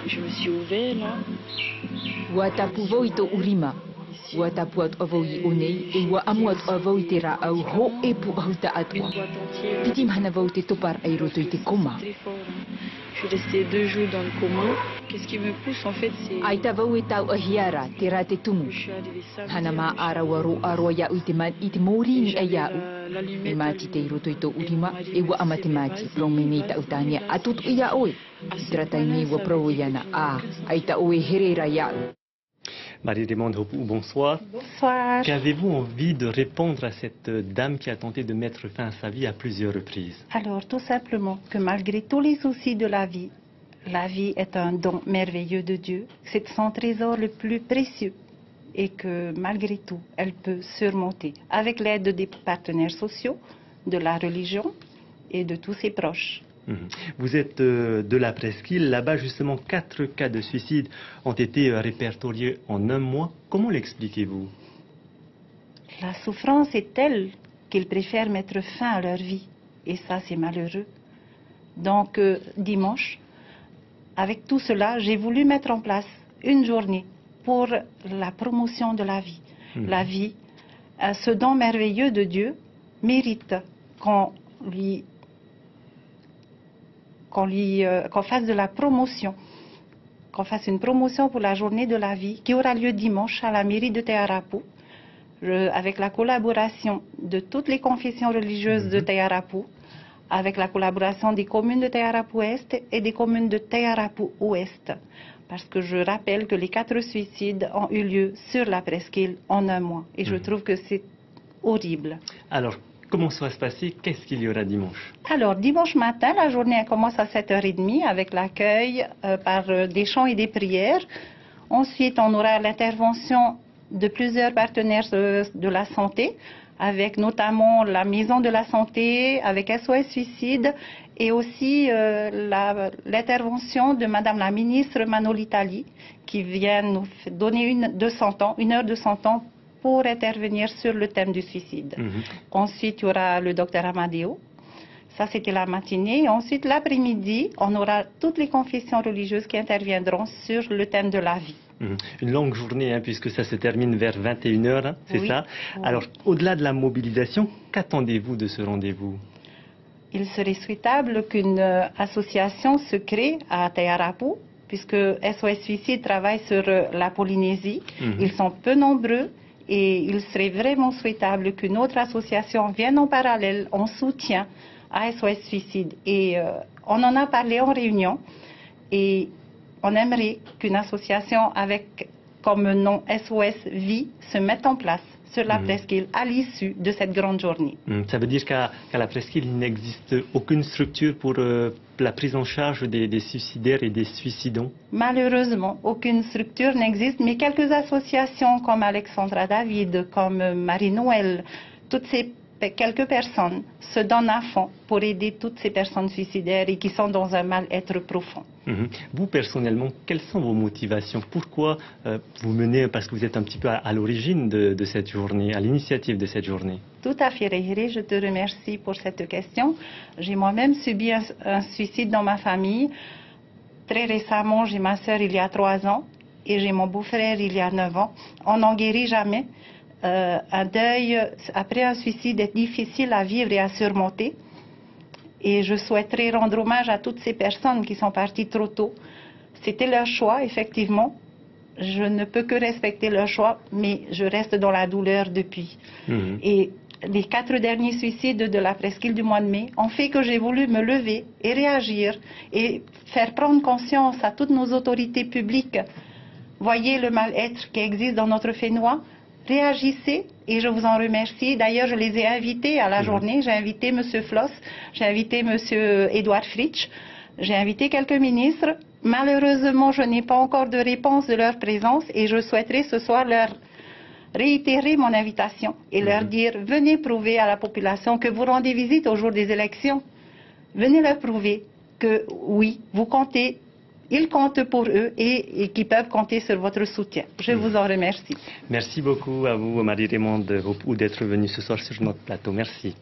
Je me suis ouvert là. Ua tapu vau I tō urima. Ua tapu atu avau I onei e ua amu atu avau I te rā au ho e pu au ta atua. Piti mahana vau te topar ai roto I te koma. Je suis restée 2 jours dans le coma. Qu'est-ce qui me pousse en fait c'est... Ai ta vau e tau ahiara te rā te tumu. Je suis arrivée samedi. Hana mā arawa ro aroa iau I te man I te mōrini ai iau. E māti te I roto I tō urima e ua ama te māti promene ta utania atutu I a oe. I tratai me ua pro iana ai ta oe herera iau. Marie-Raymonde Hopou, bonsoir. Bonsoir. Qu'avez-vous envie de répondre à cette dame qui a tenté de mettre fin à sa vie à plusieurs reprises? Alors, tout simplement que malgré tous les soucis de la vie est un don merveilleux de Dieu. C'est son trésor le plus précieux et que malgré tout, elle peut surmonter avec l'aide des partenaires sociaux, de la religion et de tous ses proches. Vous êtes de la presqu'île. Là-bas, justement, 4 cas de suicide ont été répertoriés en un mois. Comment l'expliquez-vous? La souffrance est telle qu'ils préfèrent mettre fin à leur vie. Et ça, c'est malheureux. Donc, dimanche, avec tout cela, j'ai voulu mettre en place une journée pour la promotion de la vie. La vie, ce don merveilleux de Dieu, mérite qu'on fasse de la promotion, qu'on fasse une promotion pour la journée de la vie qui aura lieu dimanche à la mairie de Tayarapu, avec la collaboration de toutes les confessions religieuses de Tayarapu, avec la collaboration des communes de Tayarapu-Est et des communes de Tayarapu-Ouest. Parce que je rappelle que les 4 suicides ont eu lieu sur la presqu'île en un mois. Et je trouve que c'est horrible. Alors, comment ça va se passer? Qu'est-ce qu'il y aura dimanche? Alors, dimanche matin, la journée elle commence à 7h30 avec l'accueil par des chants et des prières. Ensuite, on aura l'intervention de plusieurs partenaires de la santé, avec notamment la Maison de la Santé, avec SOS Suicide, et aussi l'intervention de Madame la ministre Manolitali, qui vient nous donner une heure de son temps pour intervenir sur le thème du suicide. Ensuite, il y aura le docteur Amadeo. Ça, c'était la matinée. Ensuite, l'après-midi, on aura toutes les confessions religieuses qui interviendront sur le thème de la vie. Une longue journée, puisque ça se termine vers 21h, c'est ça? Oui. Alors, au-delà de la mobilisation, qu'attendez-vous de ce rendez-vous? Il serait souhaitable qu'une association se crée à Tayarapu, puisque SOS Suicide travaille sur la Polynésie. Ils sont peu nombreux. Et il serait vraiment souhaitable qu'une autre association vienne en parallèle, en soutien à SOS Suicide. Et on en a parlé en réunion. Et on aimerait qu'une association avec comme nom SOS Vie se mette en place sur la presqu'île à l'issue de cette grande journée. Ça veut dire qu'à la presqu'île, il n'existe aucune structure pour la prise en charge des suicidaires et des suicidants? Malheureusement, aucune structure n'existe, mais quelques associations comme Alexandra David, comme Marie-Noël, toutes ces quelques personnes se donnent à fond pour aider toutes ces personnes suicidaires et qui sont dans un mal-être profond. Vous, personnellement, quelles sont vos motivations? Pourquoi vous menez, parce que vous êtes un petit peu à l'origine de cette journée, à l'initiative de cette journée? Tout à fait, Rehiré, je te remercie pour cette question. J'ai moi-même subi un suicide dans ma famille. Très récemment, j'ai ma sœur il y a 3 ans et j'ai mon beau-frère il y a 9 ans. On n'en guérit jamais. Un deuil après un suicide est difficile à vivre et à surmonter. Et je souhaiterais rendre hommage à toutes ces personnes qui sont parties trop tôt. C'était leur choix, effectivement. Je ne peux que respecter leur choix, mais je reste dans la douleur depuis. Et les 4 derniers suicides de la presqu'île du mois de mai ont fait que j'ai voulu me lever et réagir et faire prendre conscience à toutes nos autorités publiques. Voyez le mal-être qui existe dans notre Fénois. Réagissez et je vous en remercie. D'ailleurs, je les ai invités à la journée. J'ai invité M. Floss, j'ai invité M. Edouard Fritsch, j'ai invité quelques ministres. Malheureusement, je n'ai pas encore de réponse de leur présence et je souhaiterais ce soir leur réitérer mon invitation et leur dire « Venez prouver à la population que vous rendez visite au jour des élections. Venez leur prouver que oui, vous comptez. Ils comptent pour eux et qu'ils peuvent compter sur votre soutien. Je vous en remercie. Merci beaucoup à vous, Marie-Raymonde Hopou, d'être venue ce soir sur notre plateau. Merci.